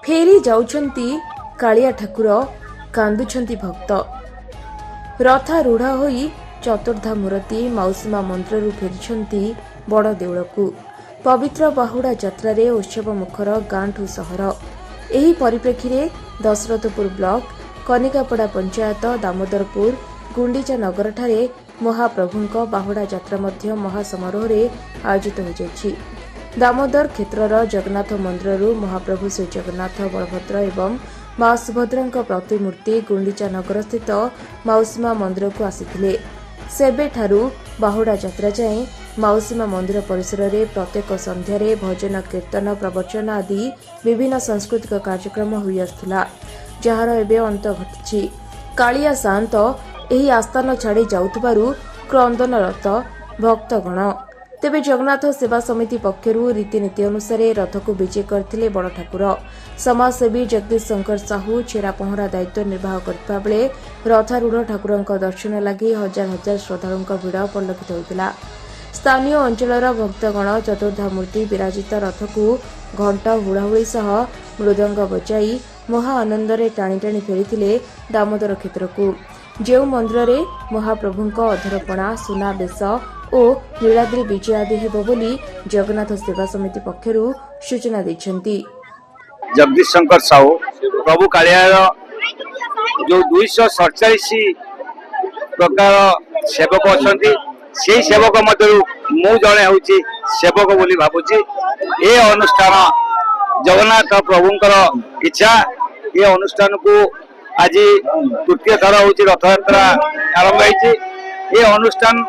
फेरी जाउछंती कालिया ठाकुर कांदुछंती भक्त रथारूढ़ होई चतुर्धा मूर्ति मौसीमा मंदिर फेरी बड़ देउलकू पवित्र बाहुड़ा यात्रा रे उत्सव मुखर गांठू सहर एही परिप्रेक्षी रे दशरथपुर ब्लॉक कनिकापड़ा पंचायत दामोदरपुर गुंडीचा नगर ठारे महाप्रभुंक बाहुड़ा यात्रा मध्य महासमारोह रे आयोजित हो जायछि। दामोदर क्षेत्रर जगन्नाथ मंदिर महाप्रभु श्री जगन्नाथ बलभद्र एवं मां सुभद्रांक प्रतिमूर्ति गुंडीचा नगर स्थित मौसीमा मंदिर को आसीथिले। सेबेठारू बाहुड़ा यात्रा जाए मौसीमा मंदिर परिसर में प्रत्येक संध्यारे भजन कीर्तन प्रवचन आदि विभिन्न सांस्कृतिक कार्यक्रम हुई आसुला जार एवं अंत घटी। कालिया सात एही आस्थान छाड़ी जाउथबारु क्रंदनरत भक्तगण तेबे जगन्नाथ सेवा समिति पक्षरु रीतिनीति अनुसार रथ को विजय करथिले बड़ ठाकुर। समाजसेवी जगदीश शंकर साहू छेरा पहरा दायित्व निर्वाह करथिबा बेले रथारूढ़ ठाकुरंक दर्शन लागि हजार हजार श्रद्धालुंक भिड़ परिलक्षित होइतिला। स्थानीय अंचलर भक्तगण चतुर्धा मूर्ति विराजित रथ को घंटा हुड़ाहुड़ी सह मृदंग बजाई महा आनंदरे टाणी टाणी फेरिथिले दामोदर क्षेत्र को जो मंदिर रे महाप्रभुंक अधरपणा सुनाबेश और नीलाद्री विजय आदि हेबो बोली जगन्नाथ सेवा समिति पक्षरु सूचना दैछंती। जगदीश शंकर साहू प्रभु कालियार जो 247 प्रकार सेवक अच्छा से सेवक मध्य मु जड़े हूँ सेवक बोली भावुची। ये अनुष्ठान जगन्नाथ प्रभुंकर इच्छा ये अनुष्ठान को आज तृतीय थर हूँ रथ यात्रा आरंभ होती। ये अनुष्ठान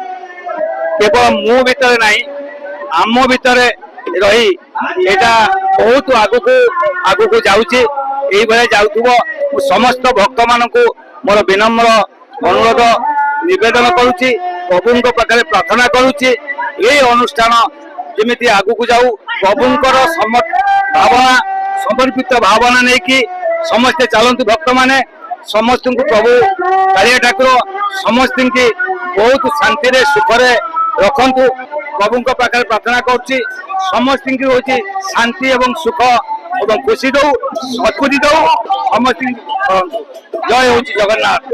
केवल मु भीतर नहीं आम भीतर रही एटा बहुत आगु जाऊँगी ये जाऊथुब समस्त भक्त मान मोर विनम्र अनुरोध निवेदन करुच्ची प्रभु पाखे प्रार्थना करुच्ची ये अनुष्ठान जमी आगु जाऊ प्रभुंकर भावना समर्पित भावना नहीं कि समस्ते चलतु भक्त माने समस्त को प्रभु कालिया ठाकुर समस्त की बहुत शांति रे सुखरे रखंतु प्रभु पाखे प्रार्थना करुच्ची समस्त की हूँ शांति एवं सुख एवं खुशी दौ सद्बुद्धि दौ समस्त जय हूँ जगन्नाथ।